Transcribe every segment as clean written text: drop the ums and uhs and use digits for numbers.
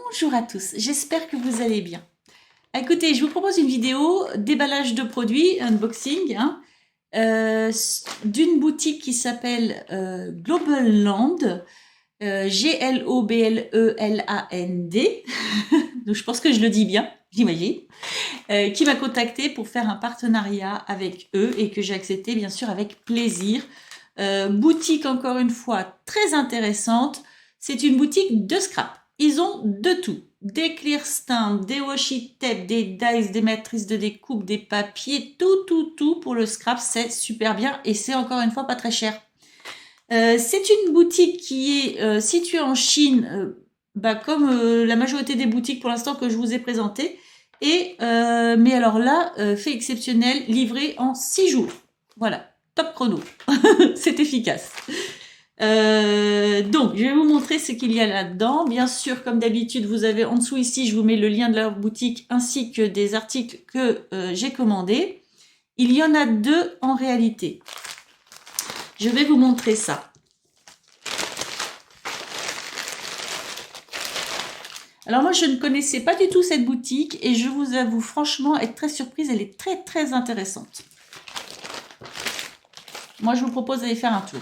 Bonjour à tous, j'espère que vous allez bien. Écoutez, je vous propose une vidéo déballage de produits, unboxing, hein, d'une boutique qui s'appelle Global Land, G-L-O-B-L-E-L-A-N-D, donc je pense que je le dis bien, j'imagine, qui m'a contacté pour faire un partenariat avec eux et que j'ai accepté bien sûr avec plaisir. Boutique encore une fois très intéressante, c'est une boutique de scrap. Ils ont de tout, des clear stamps, des washi tape, des dies, des matrices de découpe, des papiers, tout pour le scrap, c'est super bien et c'est encore une fois pas très cher. C'est une boutique qui est située en Chine, comme la majorité des boutiques pour l'instant que je vous ai présentées. Mais alors là, fait exceptionnel, livré en 6 jours. Voilà, top chrono. C'est efficace. Donc, je vais vous montrer ce qu'il y a là-dedans. Bien sûr, comme d'habitude, vous avez en dessous ici, je vous mets le lien de leur boutique ainsi que des articles que j'ai commandés. Il y en a 2 en réalité. Je vais vous montrer ça. Alors moi, je ne connaissais pas du tout cette boutique et je vous avoue franchement être très surprise. Elle est très intéressante. Moi, je vous propose d'aller faire un tour.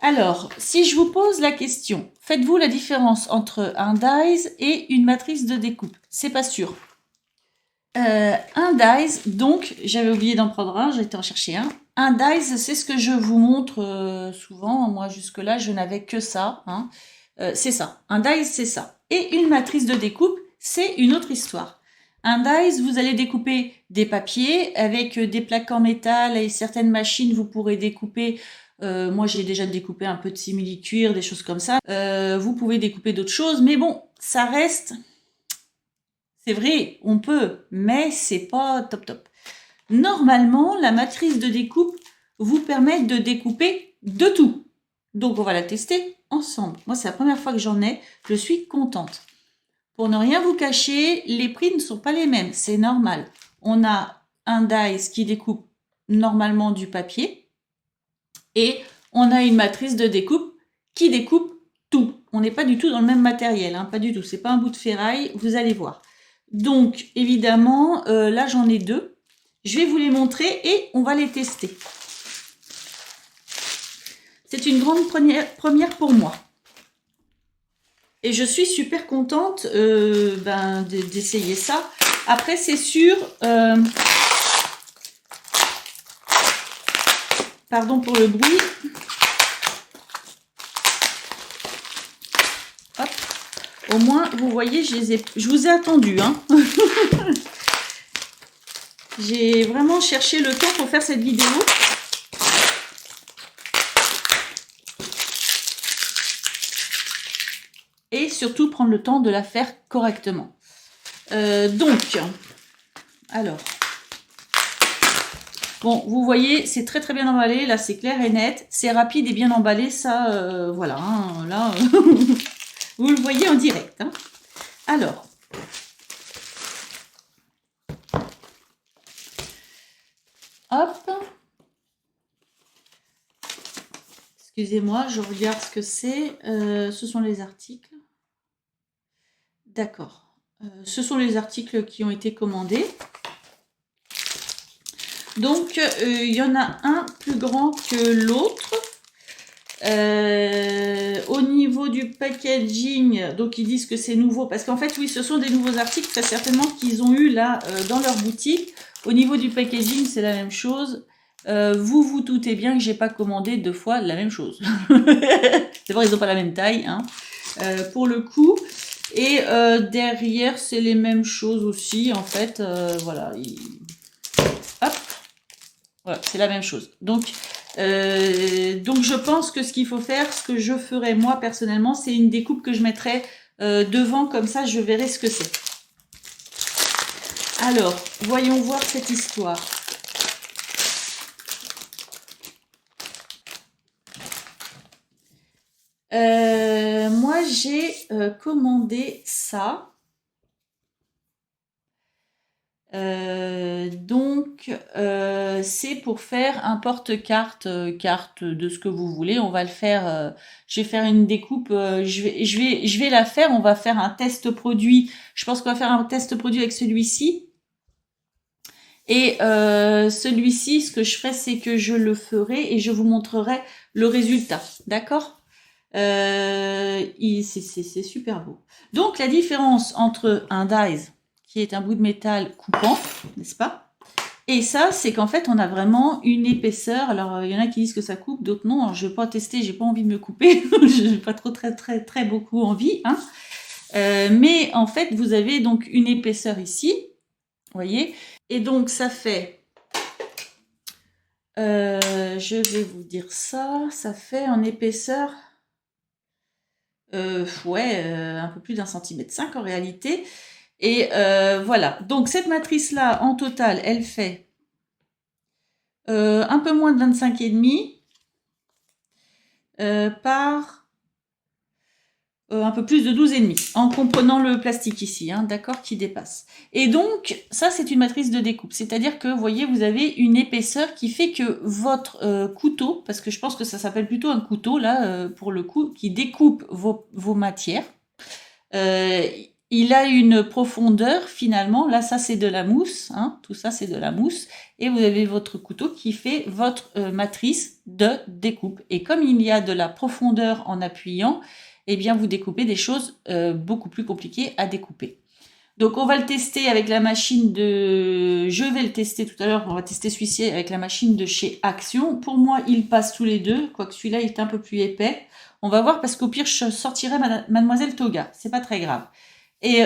Alors, si je vous pose la question, faites-vous la différence entre un dies et une matrice de découpe? C'est pas sûr. Un dies, donc, j'avais oublié d'en prendre un, j'ai été en chercher un. Un dies, c'est ce que je vous montre souvent. Moi, jusque-là, je n'avais que ça. C'est ça. Un dies, c'est ça. Et une matrice de découpe, c'est une autre histoire. Un dies, vous allez découper des papiers avec des plaques en métal et certaines machines, vous pourrez découper. Moi, j'ai déjà découpé un peu de simili-cuir, des choses comme ça. Vous pouvez découper d'autres choses, mais bon, ça reste. C'est vrai, on peut, mais c'est pas top. Normalement, la matrice de découpe vous permet de découper de tout. Donc, on va la tester ensemble. Moi, c'est la première fois que j'en ai. Je suis contente. Pour ne rien vous cacher, les prix ne sont pas les mêmes. C'est normal. On a un dies qui découpe normalement du papier et on a une matrice de découpe qui découpe tout. On n'est pas du tout dans le même matériel, pas du tout. C'est pas un bout de ferraille, vous allez voir. Donc, évidemment, là, j'en ai 2. Je vais vous les montrer et on va les tester. C'est une grande première pour moi. Et je suis super contente d'essayer ça. Après, c'est sûr... pardon pour le bruit. Hop. Au moins, vous voyez, je vous ai attendu. J'ai vraiment cherché le temps pour faire cette vidéo. Et surtout prendre le temps de la faire correctement. Alors, bon, vous voyez, c'est très bien emballé. Là, c'est clair et net. C'est rapide et bien emballé. Ça, voilà. Là, vous le voyez en direct. Alors, hop. Excusez-moi, je regarde ce que c'est. Ce sont les articles. D'accord. Ce sont les articles qui ont été commandés. Donc, il y en a un plus grand que l'autre. Au niveau du packaging, donc ils disent que c'est nouveau. Parce qu'en fait, oui, ce sont des nouveaux articles, très certainement, qu'ils ont eu là dans leur boutique. Au niveau du packaging, c'est la même chose. Vous vous doutez bien que j'ai pas commandé 2 fois la même chose. D'abord, ils n'ont pas la même taille, pour le coup. Et derrière, c'est les mêmes choses aussi, en fait. Voilà. Hop. Voilà, c'est la même chose. Donc, je pense que ce qu'il faut faire, ce que je ferai moi personnellement, c'est une découpe que je mettrai devant, comme ça, je verrai ce que c'est. Alors, voyons voir cette histoire. Moi, j'ai commandé ça. C'est pour faire un porte-carte, carte de ce que vous voulez. On va le faire. Je vais faire une découpe. Je vais la faire. On va faire un test produit. Je pense qu'on va faire un test produit avec celui-ci. Et celui-ci, ce que je ferai, c'est que je le ferai et je vous montrerai le résultat. D'accord? C'est super beau. Donc, la différence entre un dies, qui est un bout de métal coupant, n'est-ce pas? Et ça, c'est qu'en fait, on a vraiment une épaisseur. Alors, il y en a qui disent que ça coupe, d'autres non. Alors, je vais pas tester, j'ai pas envie de me couper. J'ai pas très beaucoup envie, hein. Mais en fait, vous avez donc une épaisseur ici, vous voyez. Et donc, ça fait, je vais vous dire ça fait en épaisseur, un peu plus d'1,5 cm en réalité. Et voilà, donc cette matrice-là, en total, elle fait un peu moins de 25,5 par un peu plus de 12,5, en comprenant le plastique ici, hein, d'accord, qui dépasse. Et donc, ça, c'est une matrice de découpe. C'est-à-dire que, vous voyez, vous avez une épaisseur qui fait que votre couteau, parce que je pense que ça s'appelle plutôt un couteau, là, pour le coup, qui découpe vos matières, il a une profondeur, finalement. Là, ça, c'est de la mousse, hein, tout ça, c'est de la mousse. Et vous avez votre couteau qui fait votre matrice de découpe. Et comme il y a de la profondeur en appuyant, eh bien, vous découpez des choses beaucoup plus compliquées à découper. Donc, on va le tester avec la machine de... Je vais le tester tout à l'heure. On va tester celui-ci avec la machine de chez Action. Pour moi, ils passent tous les deux. Quoique celui-là, il est un peu plus épais. On va voir parce qu'au pire, je sortirai Mademoiselle Toga. C'est pas très grave. Et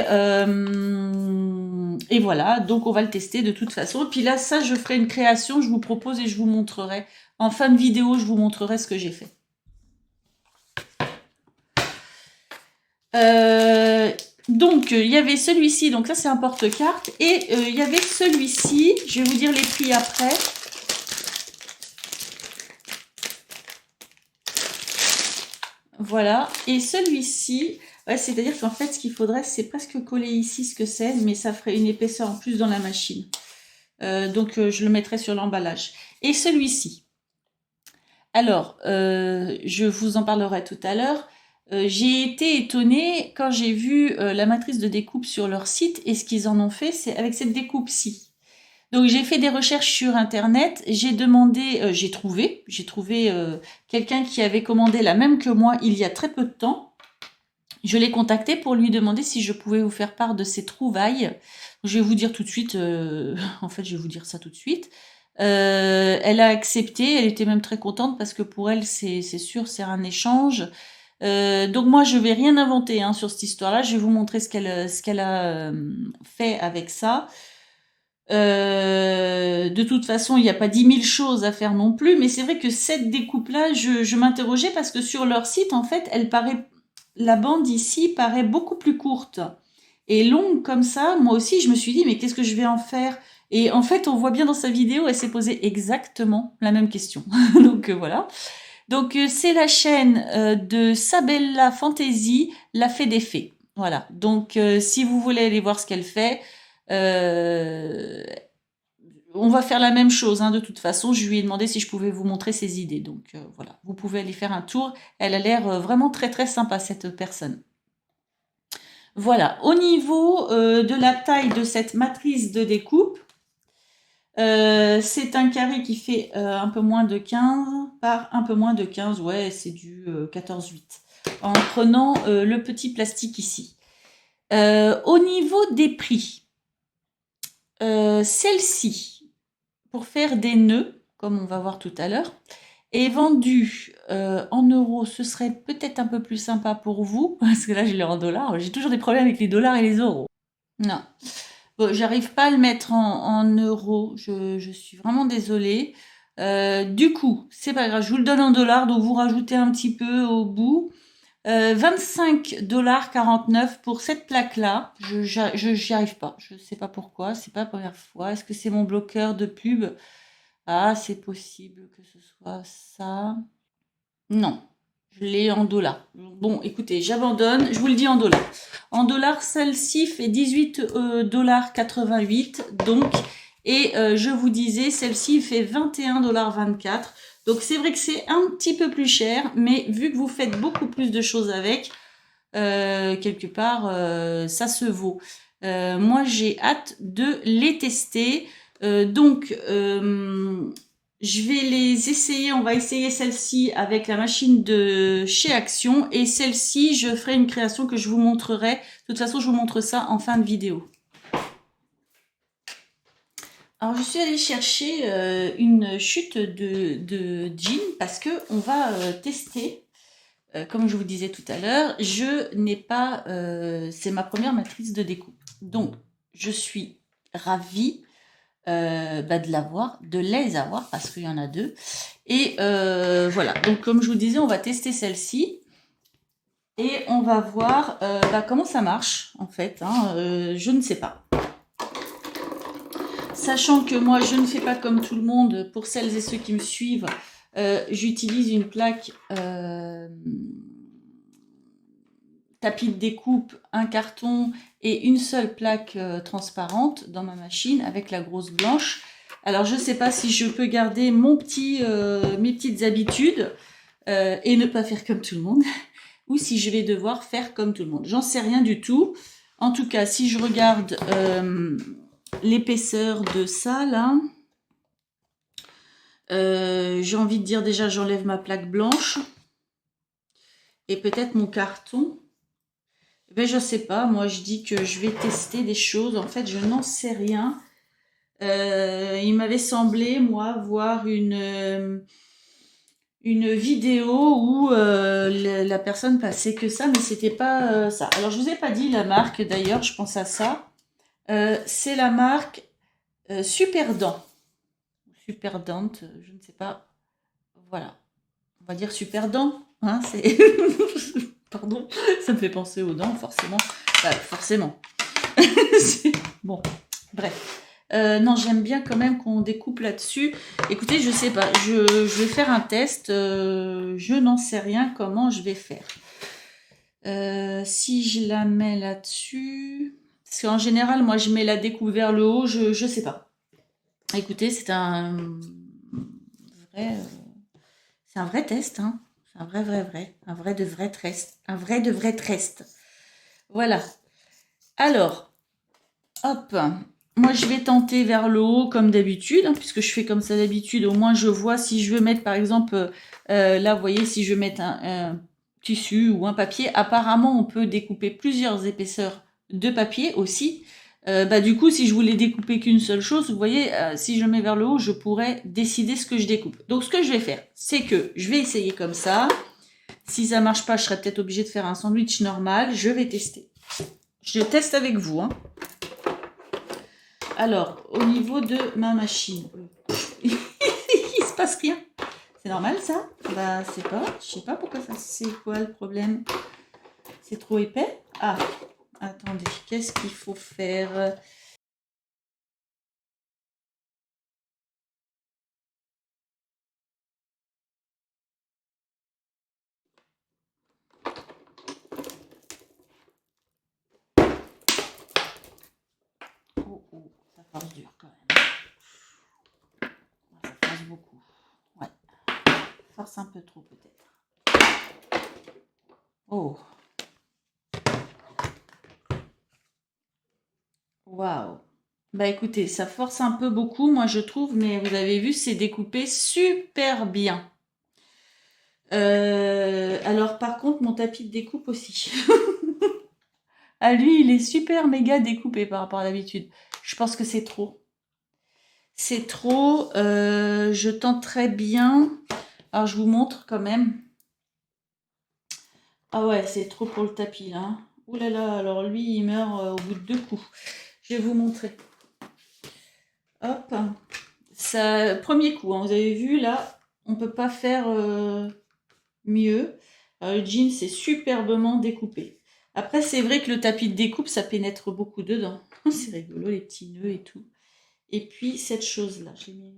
voilà. Donc, on va le tester de toute façon. Et puis là, ça, je ferai une création. Je vous propose et je vous montrerai. En fin de vidéo, je vous montrerai ce que j'ai fait. Donc, il y avait celui-ci, donc ça c'est un porte-carte, et il y avait celui-ci, je vais vous dire les prix après. Voilà, et celui-ci, ouais, c'est-à-dire qu'en fait, ce qu'il faudrait, c'est presque coller ici ce que c'est, mais ça ferait une épaisseur en plus dans la machine. Donc, je le mettrai sur l'emballage. Et celui-ci. Alors, je vous en parlerai tout à l'heure. J'ai été étonnée quand j'ai vu la matrice de découpe sur leur site et ce qu'ils en ont fait, c'est avec cette découpe-ci. Donc j'ai fait des recherches sur internet, j'ai demandé, j'ai trouvé quelqu'un qui avait commandé la même que moi il y a très peu de temps. Je l'ai contacté pour lui demander si je pouvais vous faire part de ses trouvailles. Je vais vous dire tout de suite, en fait je vais vous dire ça tout de suite. Elle a accepté, elle était même très contente parce que pour elle c'est sûr c'est un échange. Donc moi je vais rien inventer hein, sur cette histoire-là, je vais vous montrer ce qu'elle a fait avec ça. De toute façon, il n'y a pas 10 000 choses à faire non plus, mais c'est vrai que cette découpe-là, je m'interrogeais parce que sur leur site, en fait, la bande ici paraît beaucoup plus courte et longue comme ça. Moi aussi, je me suis dit, mais qu'est-ce que je vais en faire? Et en fait, on voit bien dans sa vidéo, elle s'est posée exactement la même question. Donc voilà. Donc c'est la chaîne de Sabella Fantasy, la Fée des Fées. Voilà. Donc si vous voulez aller voir ce qu'elle fait, on va faire la même chose hein, de toute façon. Je lui ai demandé si je pouvais vous montrer ses idées. Donc voilà, vous pouvez aller faire un tour. Elle a l'air vraiment très très sympa cette personne. Voilà, au niveau de la taille de cette matrice de découpe, c'est un carré qui fait un peu moins de 15 par un peu moins de 15, ouais, c'est du 14,8. En prenant le petit plastique ici. Au niveau des prix, celle-ci, pour faire des nœuds, comme on va voir tout à l'heure, est vendue en euros. Ce serait peut-être un peu plus sympa pour vous, parce que là, je l'ai en dollars. J'ai toujours des problèmes avec les dollars et les euros. Non. Bon, j'arrive pas à le mettre en euros. Je suis vraiment désolée. Du coup, c'est pas grave. Je vous le donne en dollars, donc vous rajoutez un petit peu au bout. 25,49 $ pour cette plaque-là. J'y arrive pas. Je sais pas pourquoi. C'est pas la première fois. Est-ce que c'est mon bloqueur de pub? Ah, c'est possible que ce soit ça. Non, je l'ai en dollars. Bon, écoutez, j'abandonne. Je vous le dis en dollars. En dollars, celle-ci fait 18,88 $. Donc, et je vous disais, celle-ci fait 21,24 $. Donc, c'est vrai que c'est un petit peu plus cher, mais vu que vous faites beaucoup plus de choses avec, quelque part, ça se vaut. Moi, j'ai hâte de les tester. Donc, je vais les essayer. On va essayer celle-ci avec la machine de chez Action. Et celle-ci, je ferai une création que je vous montrerai. De toute façon, je vous montre ça en fin de vidéo. Alors, je suis allée chercher une chute de jean parce que on va tester. Comme je vous disais tout à l'heure, je n'ai pas... c'est ma première matrice de découpe. Donc, je suis ravie de l'avoir, de les avoir, parce qu'il y en a deux. Et voilà, donc comme je vous disais, on va tester celle-ci. Et on va voir comment ça marche, en fait. Je ne sais pas. Sachant que moi, je ne fais pas comme tout le monde. Pour celles et ceux qui me suivent, j'utilise une plaque tapis de découpe, un carton et une seule plaque transparente dans ma machine avec la grosse blanche. Alors, je ne sais pas si je peux garder mes petites habitudes et ne pas faire comme tout le monde, ou si je vais devoir faire comme tout le monde. J'en sais rien du tout. En tout cas, si je regarde l'épaisseur de ça, là, j'ai envie de dire déjà, j'enlève ma plaque blanche et peut-être mon carton. Ben, je sais pas, moi je dis que je vais tester des choses, en fait je n'en sais rien. Il m'avait semblé, moi, voir une vidéo où la personne passait que ça, mais c'était pas ça. Alors je vous ai pas dit la marque d'ailleurs, je pense à ça. C'est la marque Superdent. Superdent, je ne sais pas. Voilà. On va dire Superdent. Hein, c'est... Pardon, ça me fait penser aux dents, forcément. Bah, forcément. Bon, bref. Non, j'aime bien quand même qu'on découpe là-dessus. Écoutez, je sais pas, je vais faire un test. Je n'en sais rien comment je vais faire. Si je la mets là-dessus... Parce qu'en général, moi, je mets la découpe vers le haut, je sais pas. Écoutez, c'est un vrai test, hein. Un vrai. Un vrai de vrai test. Un vrai de vrai test. Voilà. Alors, hop. Moi, je vais tenter vers le haut comme d'habitude, hein, puisque je fais comme ça d'habitude. Au moins, je vois si je veux mettre, par exemple, là, vous voyez, si je veux mettre un tissu ou un papier. Apparemment, on peut découper plusieurs épaisseurs de papier aussi. Du coup, si je voulais découper qu'une seule chose, vous voyez, si je mets vers le haut, je pourrais décider ce que je découpe. Donc, ce que je vais faire, c'est que je vais essayer comme ça. Si ça marche pas, je serais peut-être obligée de faire un sandwich normal. Je vais tester. Je teste avec vous, hein. Alors, au niveau de ma machine, il se passe rien. C'est normal ça? Bah, je sais pas pourquoi ça. C'est quoi le problème? C'est trop épais? Ah, attendez, qu'est-ce qu'il faut faire? Oh, ça force dur quand même. Ça force beaucoup. Ouais, force un peu trop peut-être. Oh. Waouh. Bah écoutez, ça force un peu beaucoup, moi je trouve, mais vous avez vu, c'est découpé super bien. Alors par contre, mon tapis de découpe aussi. Ah lui, il est super méga découpé par rapport à d'habitude. Je pense que c'est trop. C'est trop. Je tente très bien. Alors je vous montre quand même. Ah ouais, c'est trop pour le tapis là. Ouh là là, alors lui, il meurt au bout de 2 coups. Je vais vous montrer. Hop. Ça, premier coup, hein, vous avez vu là, on peut pas faire mieux. Le jean, c'est superbement découpé. Après, c'est vrai que le tapis de découpe, ça pénètre beaucoup dedans. C'est rigolo, les petits nœuds et tout. Et puis, cette chose-là, j'ai mis...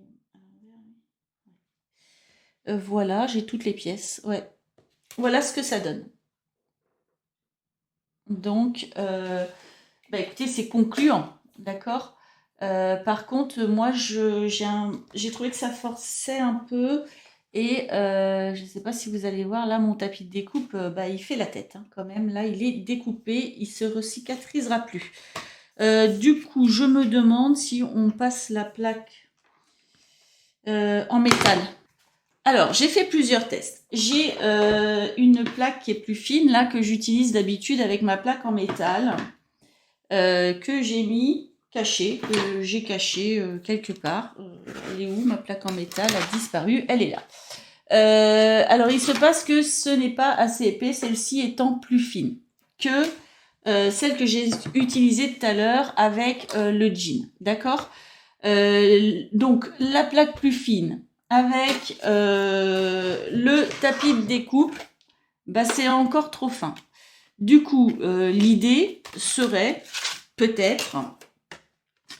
voilà, j'ai toutes les pièces. Ouais. Voilà ce que ça donne. Donc, écoutez, c'est concluant, d'accord. Par contre, moi, j'ai trouvé que ça forçait un peu. Et je ne sais pas si vous allez voir, là, mon tapis de découpe, il fait la tête, hein, quand même. Là, il est découpé, il se recicatrisera plus. Du coup, je me demande si on passe la plaque en métal. Alors, j'ai fait plusieurs tests. J'ai une plaque qui est plus fine, là, que j'utilise d'habitude avec ma plaque en métal, que j'ai mis cachée, que j'ai cachée quelque part. Elle est où, ma plaque en métal a disparu, elle est là. Alors, il se passe que ce n'est pas assez épais, celle-ci étant plus fine que celle que j'ai utilisée tout à l'heure avec le jean, d'accord. Donc, la plaque plus fine avec le tapis de découpe, c'est encore trop fin. Du coup, l'idée serait peut-être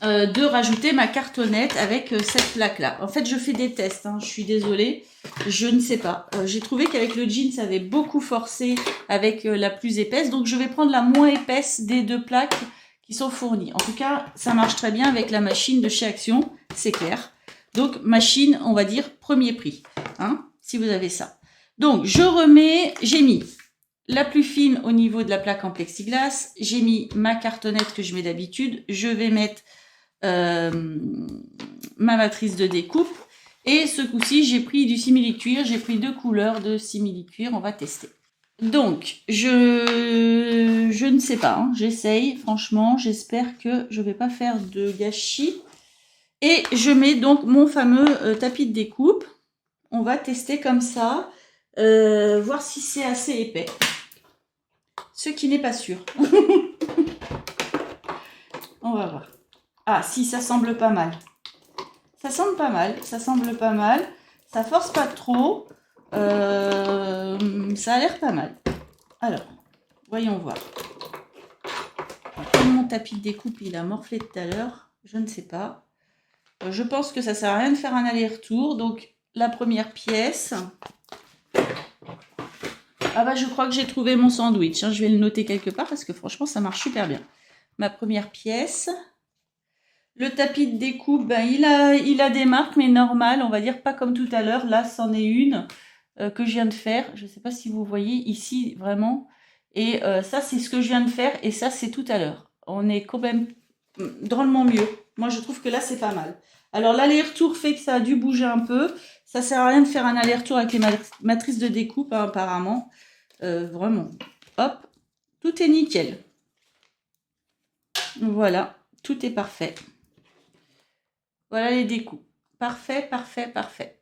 de rajouter ma cartonnette avec cette plaque-là. En fait, je fais des tests, hein, je suis désolée, je ne sais pas. J'ai trouvé qu'avec le jean, ça avait beaucoup forcé avec la plus épaisse, donc je vais prendre la moins épaisse des deux plaques qui sont fournies. En tout cas, ça marche très bien avec la machine de chez Action, c'est clair. Donc, machine, on va dire, premier prix, hein, si vous avez ça. Donc, je remets, j'ai mis la plus fine au niveau de la plaque en plexiglas, j'ai mis ma cartonnette que je mets d'habitude, je vais mettre ma matrice de découpe, et ce coup-ci j'ai pris du simili-cuir, j'ai pris 2 couleurs de simili-cuir, on va tester. Donc je ne sais pas, hein, j'essaye, franchement, j'espère que je vais pas faire de gâchis. Et je mets donc mon fameux tapis de découpe, on va tester comme ça, voir si c'est assez épais, ce qui n'est pas sûr. On va voir. Ah si, ça semble pas mal. Ça semble pas mal, ça semble pas mal. Ça force pas trop. Ça a l'air pas mal. Alors, voyons voir. Comme mon tapis de découpe, il a morflé tout à l'heure, je ne sais pas. Je pense que ça sert à rien de faire un aller-retour. Donc, la première pièce. Ah je crois que j'ai trouvé mon sandwich. Hein. Je vais le noter quelque part parce que franchement, ça marche super bien. Ma première pièce. Le tapis de découpe, il a des marques, mais normales, on va dire pas comme tout à l'heure. Là, c'en est une que je viens de faire. Je ne sais pas si vous voyez ici, vraiment. Et ça, c'est ce que je viens de faire. Et ça, c'est tout à l'heure. On est quand même drôlement mieux. Moi, je trouve que là, c'est pas mal. Alors, l'aller-retour fait que ça a dû bouger un peu. Ça sert à rien de faire un aller-retour avec les matrices de découpe, hein, apparemment. Vraiment. Hop, tout est nickel. Voilà, tout est parfait. Voilà les découpes. Parfait, parfait, parfait.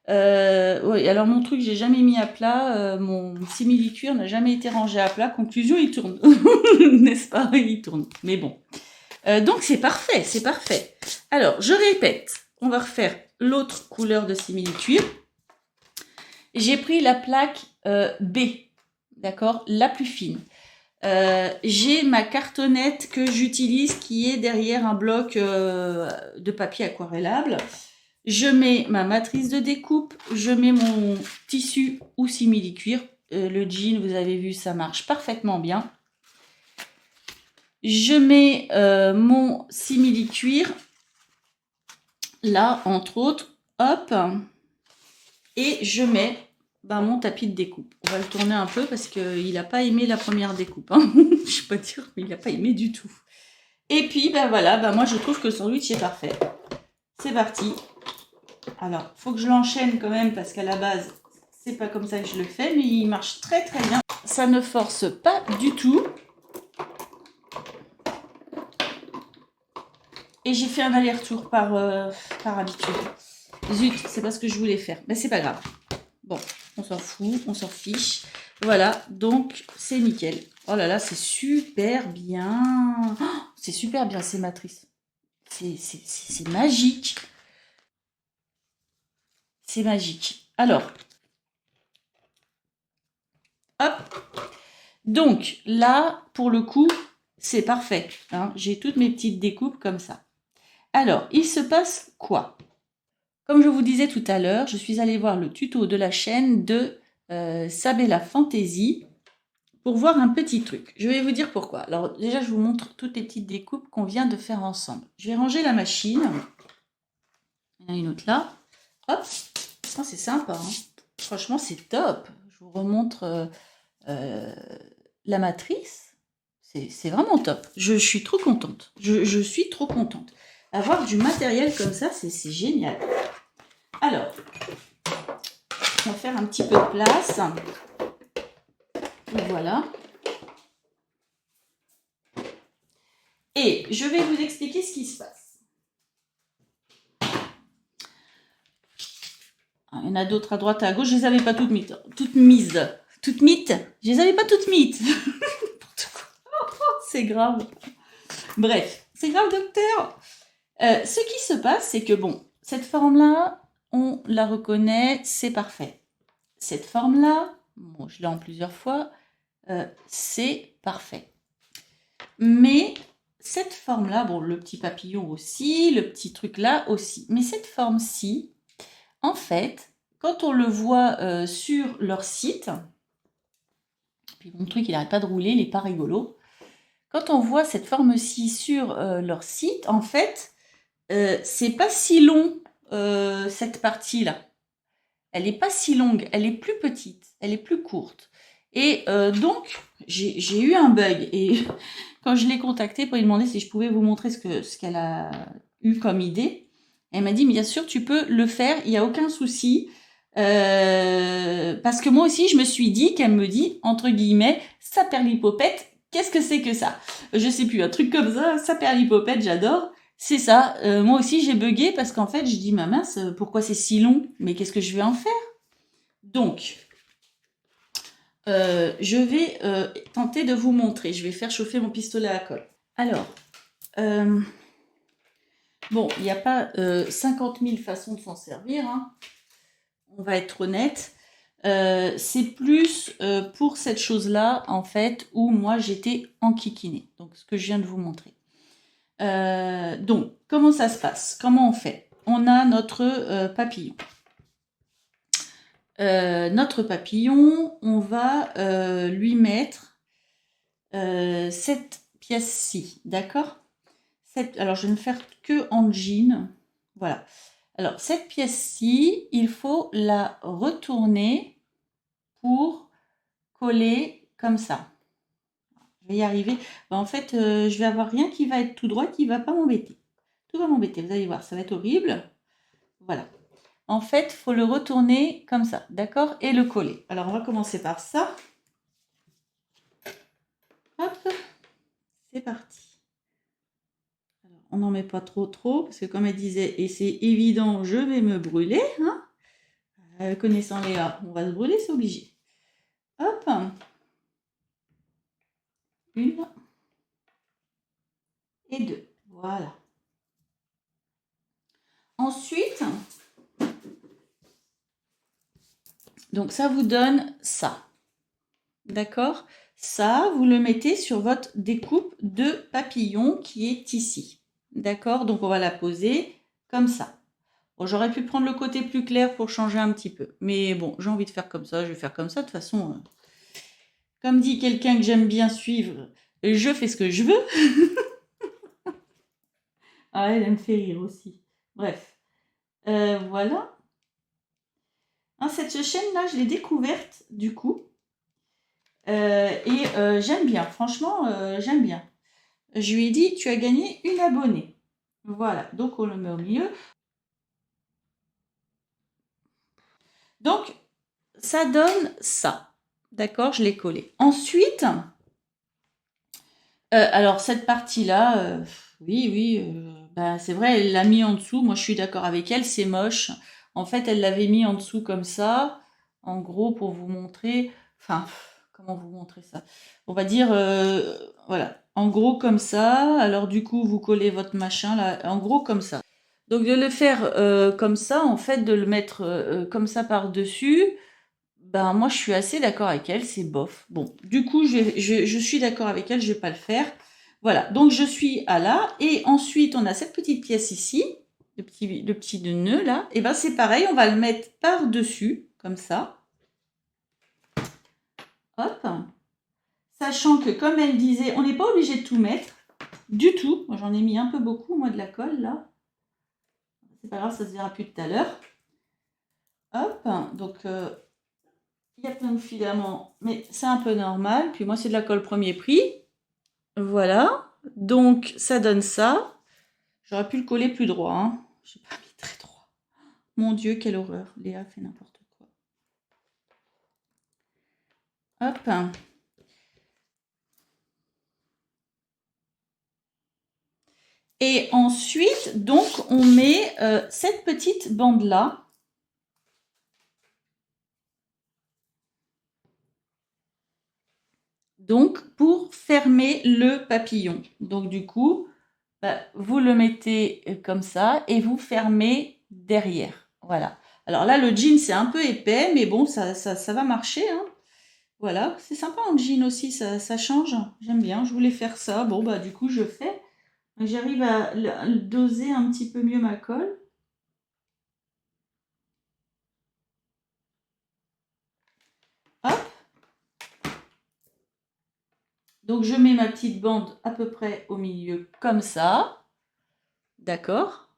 Oui, alors mon truc, j'ai jamais mis à plat. Mon simili-cuir n'a jamais été rangé à plat. Conclusion, il tourne. N'est-ce pas? Il tourne. Mais bon. Donc c'est parfait, c'est parfait. Alors, je répète. On va refaire l'autre couleur de simili-cuir. J'ai pris la plaque B. D'accord? La plus fine. J'ai ma cartonnette que j'utilise qui est derrière un bloc de papier aquarellable. Je mets ma matrice de découpe, je mets mon tissu ou simili-cuir. Le jean, vous avez vu, ça marche parfaitement bien. Je mets mon simili-cuir, là, entre autres, hop, et je mets mon tapis de découpe. On va le tourner un peu parce qu'il n'a pas aimé la première découpe. Hein. Je ne vais pas dire, mais il n'a pas aimé du tout. Et puis, voilà, moi je trouve que le sandwich est parfait. C'est parti. Alors, il faut que je l'enchaîne quand même parce qu'à la base, c'est pas comme ça que je le fais, mais il marche très très bien. Ça ne force pas du tout. Et j'ai fait un aller-retour par habitude. Zut, c'est pas ce que je voulais faire. Mais c'est pas grave. Bon, on s'en fout, on s'en fiche. Voilà, donc c'est nickel. Oh là là, c'est super bien. Oh, c'est super bien ces matrices. C'est magique. C'est magique. Alors, hop. Donc là, pour le coup, c'est parfait. Hein. J'ai toutes mes petites découpes comme ça. Alors, il se passe quoi? Comme je vous disais tout à l'heure, je suis allée voir le tuto de la chaîne de Sabella Fantasy pour voir un petit truc. Je vais vous dire pourquoi. Alors déjà, je vous montre toutes les petites découpes qu'on vient de faire ensemble. Je vais ranger la machine. Il y en a une autre là. Hop, ça c'est sympa. Hein. Franchement, c'est top. Je vous remontre la matrice. C'est vraiment top. Je suis trop contente. Je suis trop contente. Avoir du matériel comme ça, c'est génial. Alors, on va faire un petit peu de place. Voilà. Et je vais vous expliquer ce qui se passe. Il y en a d'autres à droite et à gauche. Je ne les avais pas toutes mises. Toutes mises. Toutes mites. Je les avais pas toutes mises. C'est grave. Bref, c'est grave, docteur. Ce qui se passe, c'est que bon, cette forme-là, on la reconnaît, c'est parfait. Cette forme-là, bon, je l'ai en plusieurs fois, c'est parfait. Mais cette forme-là, bon, le petit papillon aussi, le petit truc là aussi, mais cette forme-ci, en fait, quand on le voit sur leur site, puis mon truc, il n'arrête pas de rouler, il n'est pas rigolo. Quand on voit cette forme-ci sur leur site, en fait, c'est pas si long, cette partie-là. Elle n'est pas si longue, elle est plus petite, elle est plus courte. Et donc, j'ai eu un bug. Et quand je l'ai contactée pour lui demander si je pouvais vous montrer ce qu'elle a eu comme idée, elle m'a dit, bien sûr, tu peux le faire, il n'y a aucun souci. Parce que moi aussi, je me suis dit qu'elle me dit, entre guillemets, ça perlipopette, qu'est-ce que c'est que ça? Je sais plus, un truc comme ça perlipopette, j'adore. C'est ça, moi aussi j'ai bugué parce qu'en fait, je dis, ma mince, pourquoi c'est si long? Mais qu'est-ce que je vais en faire? Donc, je vais tenter de vous montrer. Je vais faire chauffer mon pistolet à colle. Alors, bon, il n'y a pas 50 000 façons de s'en servir. Hein. On va être honnête. C'est plus pour cette chose-là, en fait, où moi, j'étais enquiquinée. Donc, ce que je viens de vous montrer. Donc, comment ça se passe? Comment on fait? On a notre papillon. Notre papillon, on va lui mettre cette pièce-ci, d'accord? Alors, je vais ne faire que en jean. Voilà. Alors, cette pièce-ci, il faut la retourner pour coller comme ça. Je vais y arriver. En fait, je vais avoir rien qui va être tout droit, qui ne va pas m'embêter. Tout va m'embêter, vous allez voir, ça va être horrible. Voilà. En fait, il faut le retourner comme ça, d'accord? Et le coller. Alors, on va commencer par ça. Hop, c'est parti. Alors, on n'en met pas trop, parce que comme elle disait, et c'est évident, je vais me brûler. Hein, connaissant Léa, on va se brûler, c'est obligé. Hop. Une. Et deux. Voilà. Ensuite, donc ça vous donne ça. D'accord? Ça, vous le mettez sur votre découpe de papillon qui est ici. D'accord? Donc, on va la poser comme ça. Bon, j'aurais pu prendre le côté plus clair pour changer un petit peu. Mais bon, j'ai envie de faire comme ça, je vais faire comme ça. De toute façon, comme dit quelqu'un que j'aime bien suivre, je fais ce que je veux. Ah, elle me fait rire aussi. Bref. Voilà. Hein, cette chaîne-là, je l'ai découverte, du coup. Et j'aime bien, franchement, j'aime bien. Je lui ai dit, tu as gagné une abonnée. Voilà, donc on le met au milieu. Donc, ça donne ça. D'accord, je l'ai collé. Ensuite, alors cette partie-là, oui, ben, c'est vrai, elle l'a mis en dessous. Moi, je suis d'accord avec elle, c'est moche. En fait, elle l'avait mis en dessous comme ça. En gros, pour vous montrer... Enfin, comment vous montrer ça? On va dire, voilà, en gros comme ça. Alors du coup, vous collez votre machin là, en gros comme ça. Donc de le faire comme ça, en fait, de le mettre comme ça par-dessus, ben moi je suis assez d'accord avec elle, c'est bof. Bon, du coup, je suis d'accord avec elle, je vais pas le faire. Voilà, donc je suis à là. Et ensuite, on a cette petite pièce ici, le petit nœud là. Et ben c'est pareil, on va le mettre par-dessus, comme ça. Hop. Sachant que, comme elle disait, on n'est pas obligé de tout mettre, du tout. Moi, j'en ai mis un peu beaucoup, moi, de la colle, là. C'est pas grave, ça se verra plus tout à l'heure. Hop, donc il y a plein de filaments, mais c'est un peu normal. Puis moi, c'est de la colle premier prix. Voilà, donc ça donne ça. J'aurais pu le coller plus droit, hein. J'ai pas mis très droit. Mon Dieu, quelle horreur. Léa fait n'importe quoi. Hop. Et ensuite, donc, on met cette petite bande-là. Donc, pour fermer le papillon. Donc, du coup, bah, vous le mettez comme ça et vous fermez derrière. Voilà. Alors là, le jean, c'est un peu épais, mais bon, ça va marcher, hein. Voilà, c'est sympa en jean aussi, ça change. J'aime bien, je voulais faire ça. Bon, bah du coup, je fais. J'arrive à doser un petit peu mieux ma colle. Hop. Donc, je mets ma petite bande à peu près au milieu, comme ça. D'accord.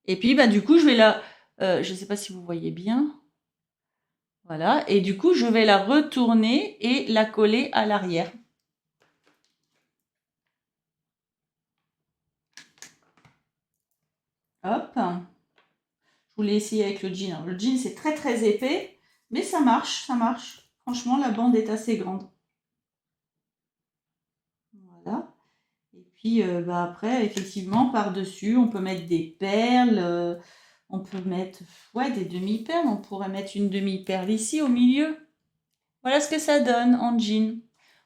Et puis, bah du coup, je vais la... je ne sais pas si vous voyez bien. Voilà. Et du coup, je vais la retourner et la coller à l'arrière. Hop. Je voulais essayer avec le jean. Alors, le jean, c'est très très épais, mais ça marche, ça marche. Franchement, la bande est assez grande. Voilà. Et puis, bah, après, effectivement, par-dessus, on peut mettre des perles. On peut mettre ouais, des demi-perles. On pourrait mettre une demi-perle ici, au milieu. Voilà ce que ça donne en jean.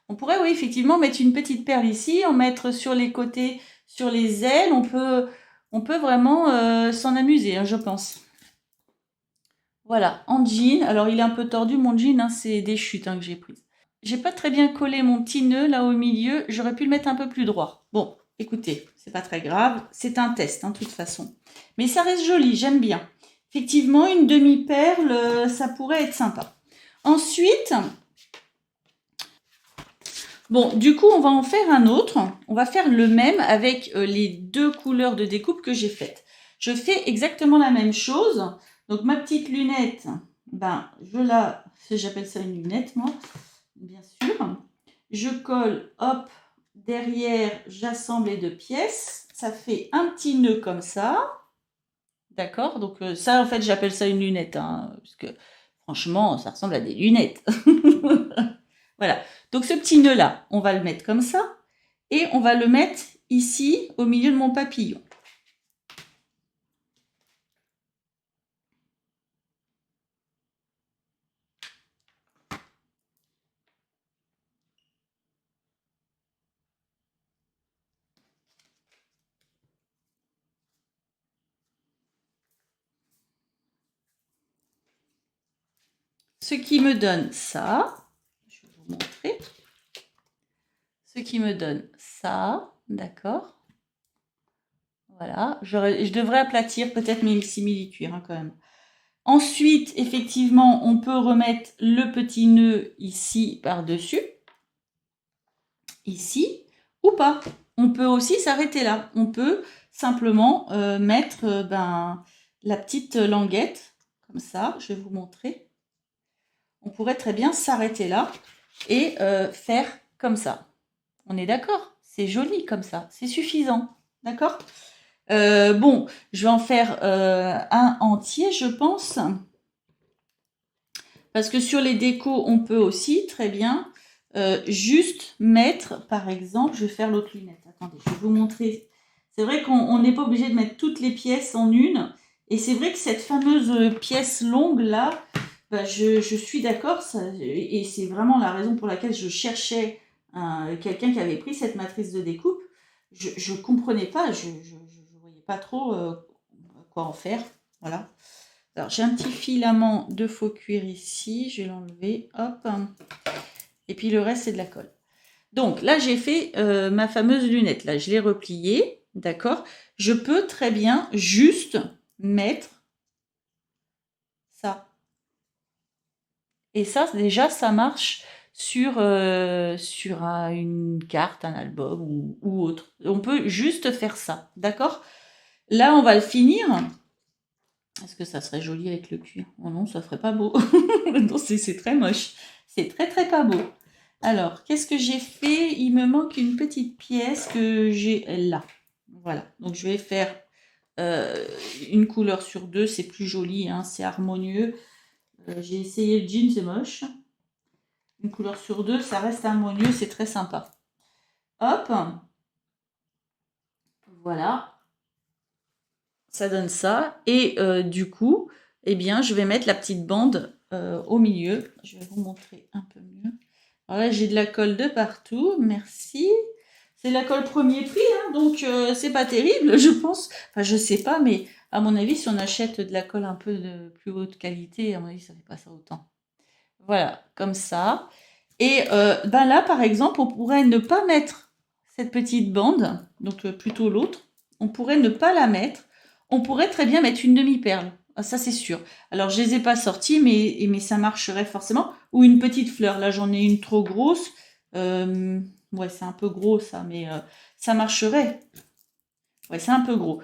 On pourrait, oui, effectivement, mettre une petite perle ici, en mettre sur les côtés, sur les ailes. On peut vraiment s'en amuser, hein, je pense. Voilà, en jean. Alors, il est un peu tordu, mon jean, hein, c'est des chutes hein, que j'ai prises. J'ai pas très bien collé mon petit nœud là au milieu. J'aurais pu le mettre un peu plus droit. Bon, écoutez, c'est pas très grave. C'est un test, hein, de toute façon. Mais ça reste joli, j'aime bien. Effectivement, une demi-perle, ça pourrait être sympa. Ensuite, bon, du coup, on va en faire un autre. On va faire le même avec les deux couleurs de découpe que j'ai faites. Je fais exactement la même chose. Donc, ma petite lunette, ben, j'appelle ça une lunette, moi, bien sûr. Je colle, hop, derrière, j'assemble les deux pièces. Ça fait un petit nœud comme ça. D'accord? Donc, ça, en fait, j'appelle ça une lunette, hein, parce que franchement, ça ressemble à des lunettes. Voilà. Donc, ce petit nœud-là, on va le mettre comme ça. Et on va le mettre ici, au milieu de mon papillon. Ce qui me donne ça. Je vais vous montrer. Ce qui me donne ça. D'accord? Voilà. Je devrais aplatir peut-être mes simili-cuirs hein, quand même. Ensuite, effectivement, on peut remettre le petit nœud ici par-dessus. Ici. Ou pas. On peut aussi s'arrêter là. On peut simplement mettre la petite languette. Comme ça. Je vais vous montrer. On pourrait très bien s'arrêter là et faire comme ça. On est d'accord? C'est joli comme ça. C'est suffisant. D'accord? Bon, je vais en faire un entier, je pense. Parce que sur les décos, on peut aussi très bien juste mettre, par exemple, je vais faire l'autre lunette. Attendez, je vais vous montrer. C'est vrai qu'on n'est pas obligé de mettre toutes les pièces en une. Et c'est vrai que cette fameuse pièce longue là, bah, je suis d'accord. Et c'est vraiment la raison pour laquelle je cherchais quelqu'un qui avait pris cette matrice de découpe. Je ne comprenais pas, je ne voyais pas trop quoi en faire. Voilà. Alors, j'ai un petit filament de faux cuir ici. Je vais l'enlever. Hop. Et puis, le reste, c'est de la colle. Donc, là, j'ai fait ma fameuse lunette. Là, je l'ai repliée. D'accord? Je peux très bien juste mettre ça. Et ça, déjà, ça marche sur une carte, un album ou autre. On peut juste faire ça, d'accord? Là, on va le finir. Est-ce que ça serait joli avec le cuir? Oh non, ça ferait pas beau. Non, c'est très moche. C'est très très pas beau. Alors, qu'est-ce que j'ai fait? Il me manque une petite pièce que j'ai là. Voilà. Donc, je vais faire une couleur sur deux. C'est plus joli, hein, c'est harmonieux. J'ai essayé le jean, c'est moche. Une couleur sur deux, ça reste harmonieux, c'est très sympa. Hop. Voilà. Ça donne ça. Et du coup, eh bien, je vais mettre la petite bande au milieu. Je vais vous montrer un peu mieux. Alors là, j'ai de la colle de partout. Merci. C'est la colle premier prix, hein, donc c'est pas terrible, je pense. Enfin, je sais pas, mais à mon avis, si on achète de la colle un peu de plus haute qualité, à mon avis, ça fait pas ça autant. Voilà, comme ça. Et ben là, par exemple, on pourrait ne pas mettre cette petite bande, donc plutôt l'autre. On pourrait ne pas la mettre. On pourrait très bien mettre une demi-perle. Ah, ça, c'est sûr. Alors, je les ai pas sorties, mais ça marcherait forcément. Ou une petite fleur. Là, j'en ai une trop grosse. Ouais, c'est un peu gros, ça, mais ça marcherait. Ouais, c'est un peu gros.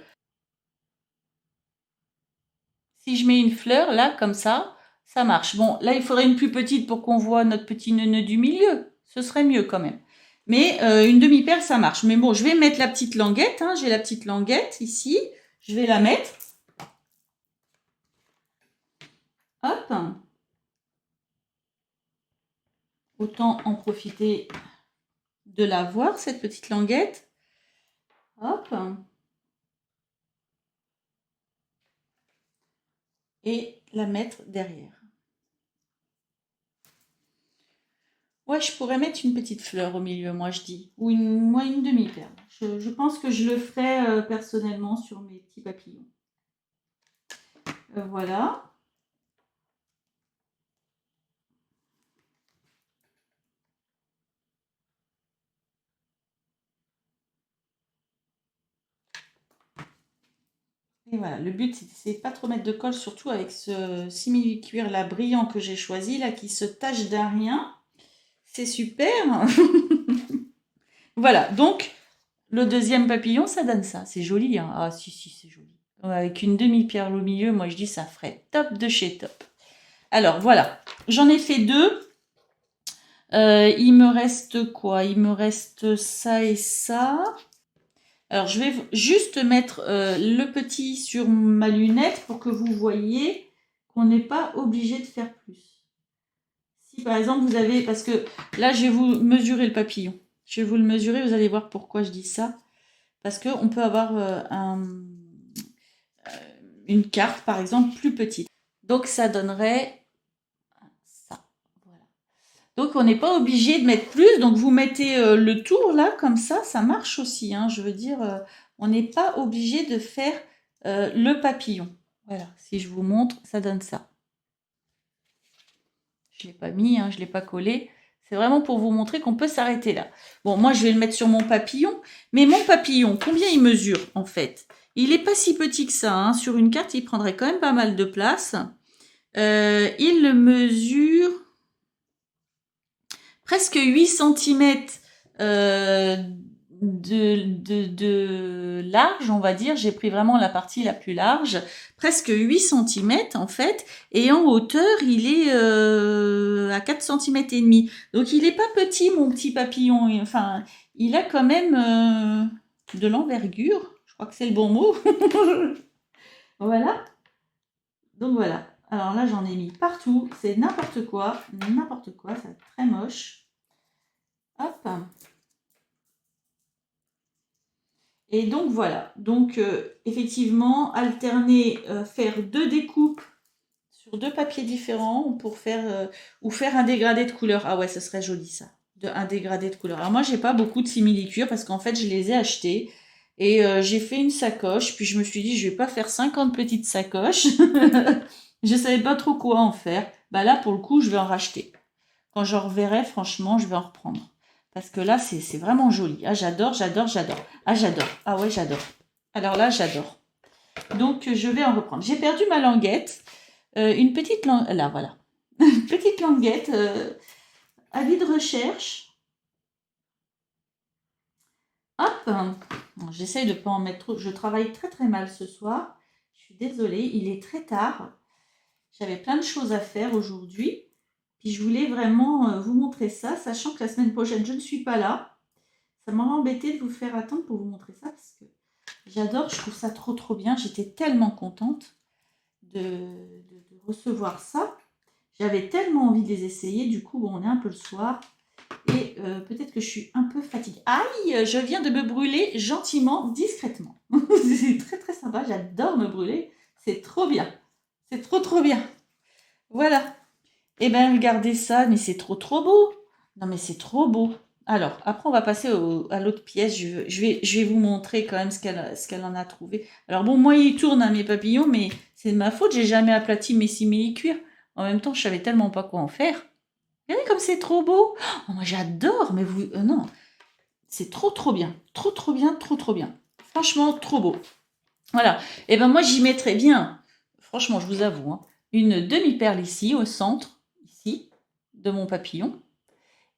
Si je mets une fleur, là, comme ça marche. Bon, là, il faudrait une plus petite pour qu'on voit notre petit nœud du milieu. Ce serait mieux quand même. Mais une demi-perle, ça marche. Mais bon, je vais mettre la petite languette. Hein. J'ai la petite languette ici. Je vais la mettre. Hop. Autant en profiter de la voir, cette petite languette. Hop. Et la mettre derrière. Ouais, je pourrais mettre une petite fleur au milieu, moi je dis. Ou une demi-perle. Je pense que je le ferai personnellement sur mes petits papillons. Voilà. Et voilà, le but c'est pas trop mettre de colle, surtout avec ce simili-cuir là brillant que j'ai choisi, là qui se tache d'un rien. C'est super. Voilà, donc le deuxième papillon, ça donne ça. C'est joli, hein. Ah si, c'est joli. Avec une demi-perle au milieu, moi je dis ça ferait top de chez top. Alors voilà, j'en ai fait deux. Il me reste quoi? Il me reste ça et ça. Alors, je vais juste mettre le petit sur ma lunette pour que vous voyez qu'on n'est pas obligé de faire plus. Si par exemple vous avez, parce que là je vais vous mesurer le papillon. Je vais vous le mesurer, vous allez voir pourquoi je dis ça. Parce qu'on peut avoir une carte par exemple plus petite. Donc ça donnerait ça. Voilà. Donc on n'est pas obligé de mettre plus. Donc vous mettez le tour là comme ça marche aussi. Hein. Je veux dire, on n'est pas obligé de faire le papillon. Voilà, si je vous montre, ça donne ça. Je ne l'ai pas mis, hein, je ne l'ai pas collé. C'est vraiment pour vous montrer qu'on peut s'arrêter là. Bon, moi je vais le mettre sur mon papillon. Mais mon papillon, combien il mesure en fait? Il n'est pas si petit que ça. Hein. Sur une carte, il prendrait quand même pas mal de place. Il le mesure presque 8 cm de large, on va dire. J'ai pris vraiment la partie la plus large, presque 8 cm en fait, et en hauteur, il est à 4 cm et demi. Donc il n'est pas petit mon petit papillon, enfin, il a quand même de l'envergure, je crois que c'est le bon mot. Voilà. Donc voilà. Alors là, j'en ai mis partout, c'est n'importe quoi, c'est très moche. Hop. Et donc voilà, donc effectivement, alterner, faire deux découpes sur deux papiers différents pour faire, ou faire un dégradé de couleur. Ah ouais, ce serait joli ça, un dégradé de couleur. Alors moi, j'ai pas beaucoup de simili-cuir parce qu'en fait, je les ai achetés et j'ai fait une sacoche, puis je me suis dit, je vais pas faire 50 petites sacoches. Je savais pas trop quoi en faire. Bah là, pour le coup, je vais en racheter. Quand je reverrai, franchement, je vais en reprendre. Parce que là, c'est vraiment joli. Ah, j'adore. Ah, j'adore. Ah ouais, j'adore. Alors là, j'adore. Donc, je vais en reprendre. J'ai perdu ma languette. Une petite languette. Là, voilà. Une petite languette. avis de recherche. Hop, j'essaye de ne pas en mettre trop. Je travaille très très mal ce soir. Je suis désolée, il est très tard. J'avais plein de choses à faire aujourd'hui. Puis je voulais vraiment vous montrer ça, sachant que la semaine prochaine, je ne suis pas là. Ça m'a embêté de vous faire attendre pour vous montrer ça, parce que j'adore, je trouve ça trop trop bien. J'étais tellement contente de recevoir ça. J'avais tellement envie de les essayer. Du coup, bon, on est un peu le soir. Et peut-être que je suis un peu fatiguée. Aïe, je viens de me brûler gentiment, discrètement. C'est très très sympa, j'adore me brûler. C'est trop bien. C'est trop trop bien. Voilà. Eh bien, regardez ça, mais c'est trop trop beau. Non, mais c'est trop beau. Alors, après, on va passer à l'autre pièce. Je vais vous montrer quand même ce qu'elle en a trouvé. Alors bon, moi, il tourne à mes papillons, mais c'est de ma faute. J'ai jamais aplati mes simili-cuirs. En même temps, je savais tellement pas quoi en faire. Regardez comme c'est trop beau. Oh, moi, j'adore, mais vous... non, c'est trop trop bien. Trop trop bien, trop trop bien. Franchement, trop beau. Voilà. Et ben moi, j'y mettrais bien, franchement, je vous avoue, hein, une demi-perle ici, au centre, ici, de mon papillon.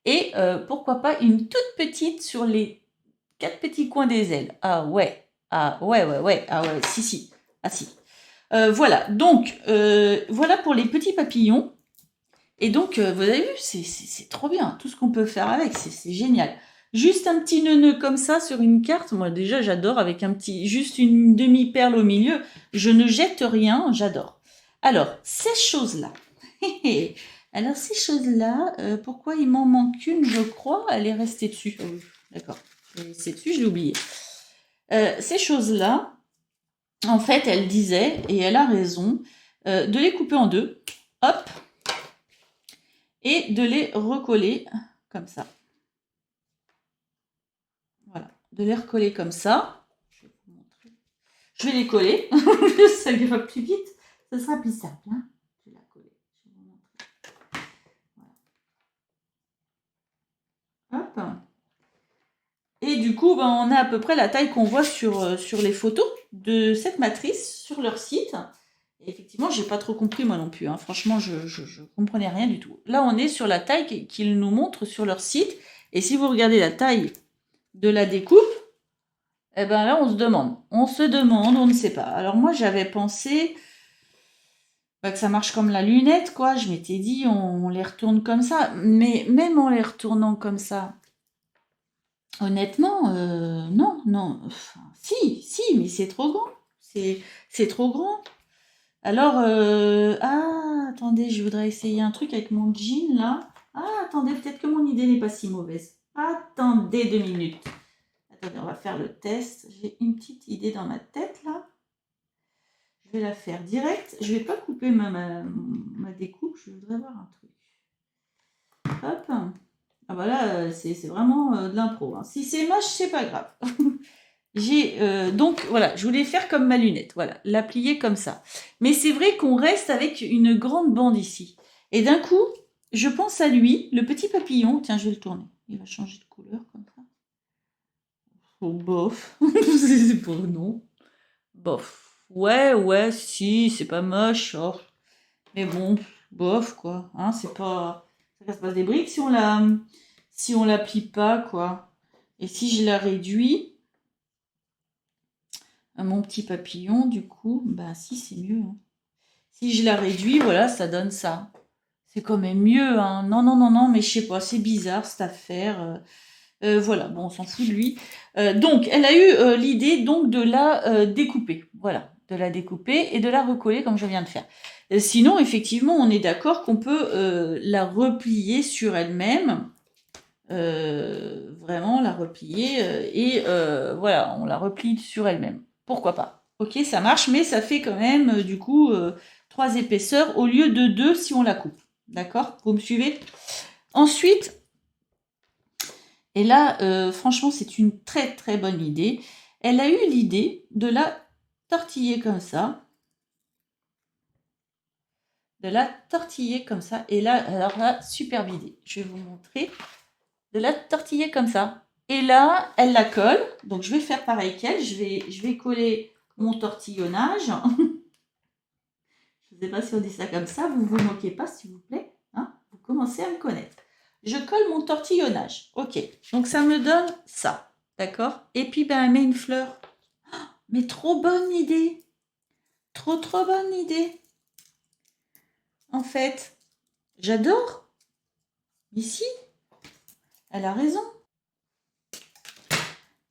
Et pourquoi pas une toute petite sur les 4 petits coins des ailes. Ah ouais, ah ouais, ouais, ouais, ah ouais, si, si, ah si. Voilà, donc, voilà pour les petits papillons. Et donc, vous avez vu, c'est trop bien. Tout ce qu'on peut faire avec, c'est génial. Juste un petit nœud comme ça sur une carte. Moi, déjà, j'adore avec un petit, juste une demi-perle au milieu. Je ne jette rien, j'adore. Alors, ces choses-là. Alors, ces choses-là, pourquoi il m'en manque une, je crois. Elle est restée dessus. Oh, d'accord. C'est dessus, je l'ai oublié. Ces choses-là, en fait, elle disait, et elle a raison, de les couper en deux. Hop, et de les recoller comme ça. Voilà, de les recoller comme ça. Je vais vous montrer. Je vais les coller, ça ira plus vite, ça sera plus simple. Hein, je vais la coller. Je vais vous montrer. Voilà. Hop. Et du coup, ben, on a à peu près la taille qu'on voit sur les photos de cette matrice sur leur site. Et effectivement, j'ai pas trop compris moi non plus. Hein. Franchement, je comprenais rien du tout. Là, on est sur la taille qu'ils nous montrent sur leur site. Et si vous regardez la taille de la découpe, eh ben là, on se demande, on ne sait pas. Alors moi, j'avais pensé que ça marche comme la lunette, quoi. Je m'étais dit, on les retourne comme ça. Mais même en les retournant comme ça, honnêtement, non, non. Enfin, si, mais c'est trop grand. C'est trop grand. Alors, ah, attendez, je voudrais essayer un truc avec mon jean, là. Ah, attendez, peut-être que mon idée n'est pas si mauvaise. Attendez 2 minutes. Attendez, on va faire le test. J'ai une petite idée dans ma tête, là. Je vais la faire direct. Je ne vais pas couper ma découpe. Je voudrais voir un truc. Hop. Ah bah là, c'est vraiment de l'impro. Hein. Si c'est moche, c'est pas grave. Donc voilà, je voulais faire comme ma lunette. Voilà, la plier comme ça. Mais c'est vrai qu'on reste avec une grande bande ici. Et d'un coup, je pense à lui, le petit papillon. Tiens, je vais le tourner. Il va changer de couleur comme ça. Oh, bof. C'est pas non. Bof. Ouais, si, c'est pas moche. Oh. Mais bon, bof, quoi. Hein, c'est pas... Ça casse pas des briques si on la plie pas, quoi. Et si je la réduis à mon petit papillon, du coup, bah si, c'est mieux. Hein. Si je la réduis, voilà, ça donne ça. C'est quand même mieux, hein. Non, mais je sais pas, c'est bizarre cette affaire. Voilà, bon, on s'en fout de lui. Donc, elle a eu l'idée donc de la découper. Voilà, de la découper et de la recoller comme je viens de faire. Sinon, effectivement, on est d'accord qu'on peut la replier sur elle-même. Vraiment la replier et voilà, on la replie sur elle-même. Pourquoi pas? Ok, ça marche, mais ça fait quand même du coup 3 épaisseurs au lieu de 2 si on la coupe. D'accord? Vous me suivez? Ensuite, et là, franchement, c'est une très très bonne idée. Elle a eu l'idée de la tortiller comme ça. De la tortiller comme ça. Et là, alors là, superbe idée. Je vais vous montrer. De la tortiller comme ça. Et là, elle la colle. Donc, je vais faire pareil qu'elle. Je vais coller mon tortillonnage. Je ne sais pas si on dit ça comme ça. Vous ne vous moquez pas, s'il vous plaît. Hein, vous commencez à me connaître. Je colle mon tortillonnage. Ok, donc ça me donne ça. D'accord? Et puis, ben, elle met une fleur. Mais trop bonne idée. Trop bonne idée. En fait, j'adore. Ici, elle a raison.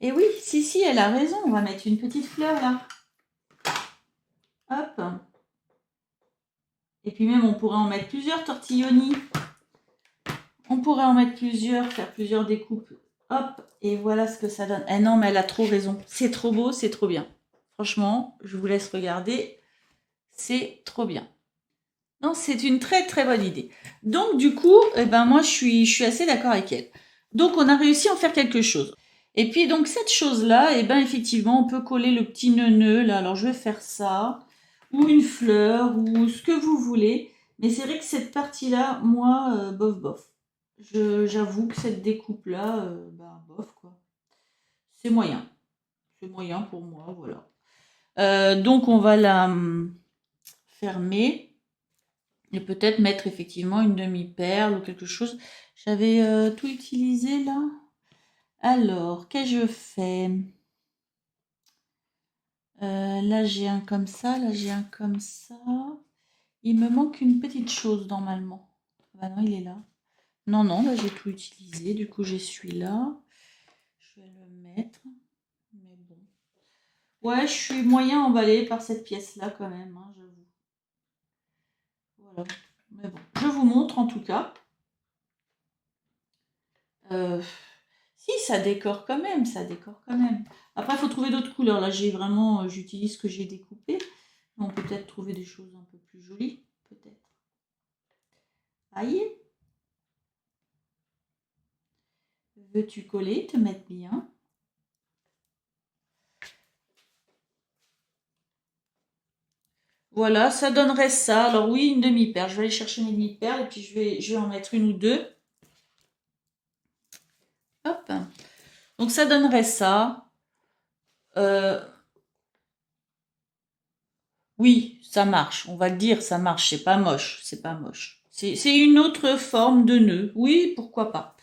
Et oui, si, elle a raison. On va mettre une petite fleur là. Hop. Et puis même, on pourrait en mettre plusieurs tortilloni. On pourrait en mettre plusieurs, faire plusieurs découpes. Hop, et voilà ce que ça donne. Eh non, mais elle a trop raison. C'est trop beau, c'est trop bien. Franchement, je vous laisse regarder. C'est trop bien. Non, c'est une très bonne idée. Donc du coup, eh ben moi je suis assez d'accord avec elle. Donc on a réussi à en faire quelque chose. Et puis donc cette chose-là, eh ben effectivement, on peut coller le petit nœud là. Alors je vais faire ça, ou une fleur, ou ce que vous voulez. Mais c'est vrai que cette partie-là, moi, bof. J'avoue que cette découpe-là, ben, bof quoi. C'est moyen. C'est moyen pour moi, voilà. Donc on va la fermer. Et peut-être mettre effectivement une demi-perle ou quelque chose. J'avais tout utilisé là. Alors, qu'ai-je fait? Là, j'ai un comme ça. Là, j'ai un comme ça. Il me manque une petite chose normalement. Bah non, il est là. Non, là, j'ai tout utilisé. Du coup, j'ai celui-là. Je vais le mettre. Mais bon. Ouais, je suis moyen emballée par cette pièce-là quand même, hein, j'avoue. Voilà. Mais bon, je vous montre en tout cas. Si, ça décore quand même, ça décore quand même. Après, il faut trouver d'autres couleurs. Là, j'utilise ce que j'ai découpé. On peut peut-être trouver des choses un peu plus jolies, peut-être. Aïe. Veux-tu coller, te mettre bien? Voilà, ça donnerait ça. Alors oui, une demi-perle. Je vais aller chercher mes demi-perles et puis je vais en mettre une ou deux. Hop. Donc ça donnerait ça. Oui, ça marche. On va le dire, ça marche. C'est pas moche. C'est pas moche. C'est une autre forme de nœud. Oui, pourquoi pas.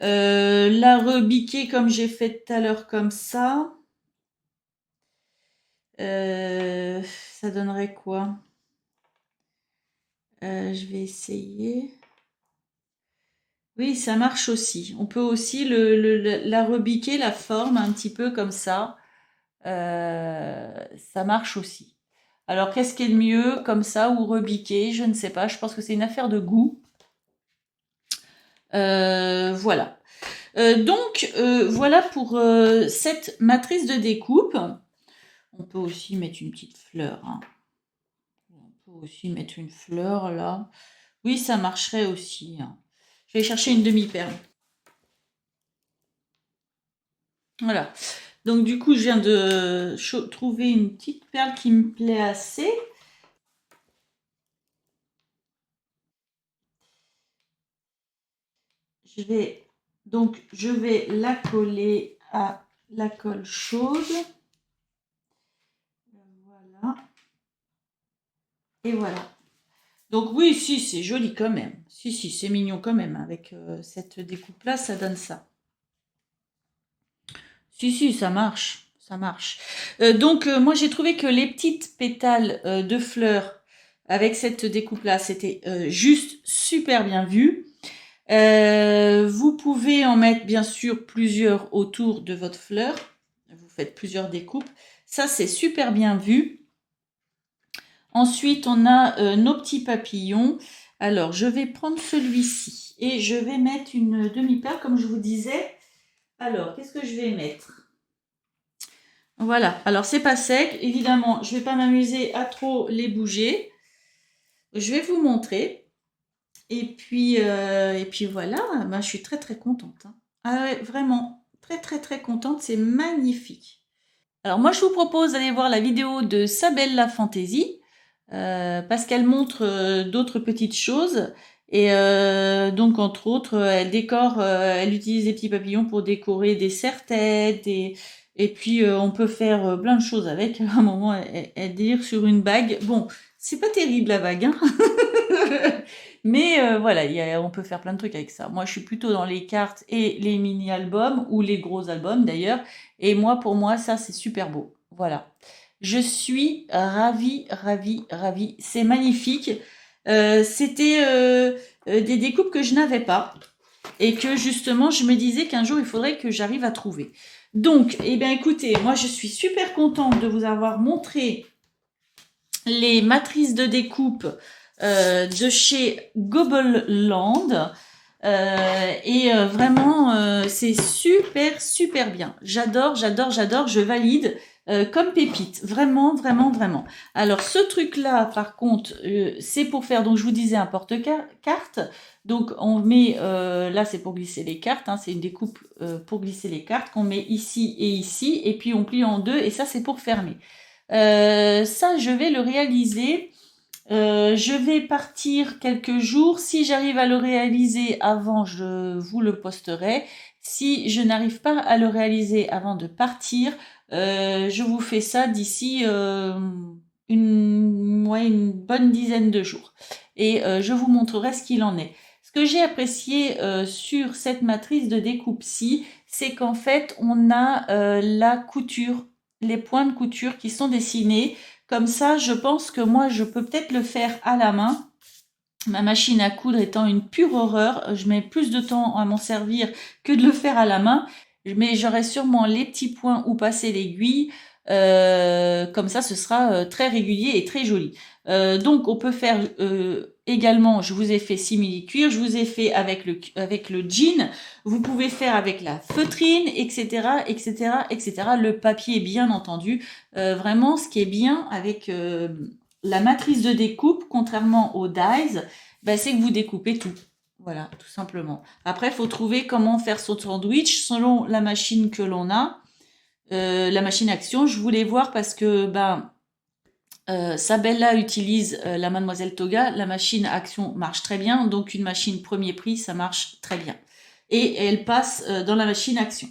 La rebiquer comme j'ai fait tout à l'heure comme ça. Ça donnerait quoi? Je vais essayer. Oui, ça marche aussi. On peut aussi la rebiquer, la forme un petit peu comme ça. Ça marche aussi. Alors, qu'est-ce qui est le mieux, comme ça, ou rebiquer? Je ne sais pas. Je pense que c'est une affaire de goût. Voilà. Donc, voilà pour cette matrice de découpe. On peut aussi mettre une petite fleur. Hein. On peut aussi mettre une fleur là. Oui, ça marcherait aussi. Hein. Je vais chercher une demi-perle. Voilà. Donc du coup, je viens de trouver une petite perle qui me plaît assez. Je vais la coller à la colle chaude. Voilà. Et voilà. Donc oui, si, c'est joli quand même. Si, c'est mignon quand même. Avec cette découpe-là, ça donne ça. Si, ça marche. Ça marche. Donc, moi, j'ai trouvé que les petites pétales de fleurs avec cette découpe-là, c'était juste super bien vu. Vous pouvez en mettre, bien sûr, plusieurs autour de votre fleur. Vous faites plusieurs découpes. Ça, c'est super bien vu. Ensuite, on a nos petits papillons. Alors, je vais prendre celui-ci et je vais mettre une demi-perle, comme je vous disais. Alors, qu'est-ce que je vais mettre? Voilà, alors c'est pas sec, évidemment, je vais pas m'amuser à trop les bouger. Je vais vous montrer. Et puis voilà, ben, je suis très contente. Hein. Ah ouais, vraiment, très contente, c'est magnifique. Alors moi, je vous propose d'aller voir la vidéo de Sabella Fantasy, parce qu'elle montre d'autres petites choses. Et donc, entre autres, elle utilise des petits papillons pour décorer des serre-têtes Et puis, on peut faire plein de choses avec. À un moment, elle délire sur une bague. Bon, c'est pas terrible la bague, hein. Mais voilà, on peut faire plein de trucs avec ça. Moi, je suis plutôt dans les cartes et les mini-albums, ou les gros albums d'ailleurs. Et moi, pour moi, ça, c'est super beau. Voilà. Je suis ravie, ravie, ravie. C'est magnifique. C'était des découpes que je n'avais pas. Et que justement, je me disais qu'un jour, il faudrait que j'arrive à trouver. Donc, eh bien, écoutez, moi, je suis super contente de vous avoir montré les matrices de découpe de chez Gobelland. Vraiment, c'est super, super bien. J'adore, j'adore, j'adore, je valide. Comme pépite, vraiment, vraiment, vraiment. Alors ce truc-là, par contre, c'est pour faire, donc je vous disais, un porte-carte. Donc on met, là c'est pour glisser les cartes, hein, c'est une découpe pour glisser les cartes qu'on met ici, et puis on plie en deux, et ça c'est pour fermer. Ça, je vais le réaliser. Je vais partir quelques jours. Si j'arrive à le réaliser avant, je vous le posterai. Si je n'arrive pas à le réaliser avant de partir, je vous fais ça d'ici une bonne dizaine de jours. Et je vous montrerai ce qu'il en est. Ce que j'ai apprécié sur cette matrice de découpe-ci, c'est qu'en fait, on a la couture, les points de couture qui sont dessinés. Comme ça, je pense que moi, je peux peut-être le faire à la main. Ma machine à coudre étant une pure horreur, je mets plus de temps à m'en servir que de le faire à la main. Mais j'aurai sûrement les petits points où passer l'aiguille. Comme ça, ce sera très régulier et très joli. Donc, on peut faire également, je vous ai fait simili-cuir, je vous ai fait avec le jean. Vous pouvez faire avec la feutrine, etc., etc., etc. Le papier, bien entendu. Vraiment, ce qui est bien avec la matrice de découpe, contrairement aux dies, ben, c'est que vous découpez tout. Voilà, tout simplement. Après, il faut trouver comment faire son sandwich selon la machine que l'on a. La machine action, je voulais voir parce que Sabella utilise la Mademoiselle Toga. La machine action marche très bien, donc une machine premier prix, ça marche très bien. Et elle passe dans la machine action.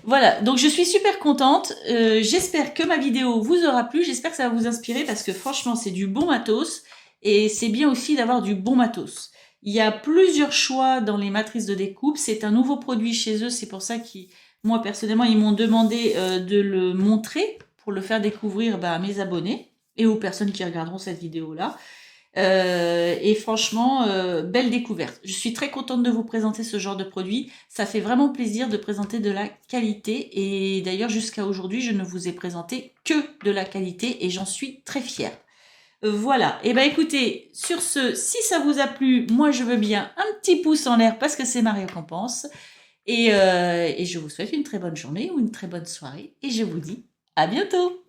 Voilà, donc je suis super contente. J'espère que ma vidéo vous aura plu. J'espère que ça va vous inspirer parce que franchement, c'est du bon matos. Et c'est bien aussi d'avoir du bon matos. Il y a plusieurs choix dans les matrices de découpe. C'est un nouveau produit chez eux. C'est pour ça que moi, personnellement, ils m'ont demandé de le montrer pour le faire découvrir à mes abonnés et aux personnes qui regarderont cette vidéo-là. Et franchement, belle découverte. Je suis très contente de vous présenter ce genre de produit. Ça fait vraiment plaisir de présenter de la qualité. Et d'ailleurs, jusqu'à aujourd'hui, je ne vous ai présenté que de la qualité et j'en suis très fière. Voilà. Et ben écoutez, sur ce, si ça vous a plu, moi je veux bien un petit pouce en l'air parce que c'est ma récompense. Et je vous souhaite une très bonne journée ou une très bonne soirée. Et je vous dis à bientôt.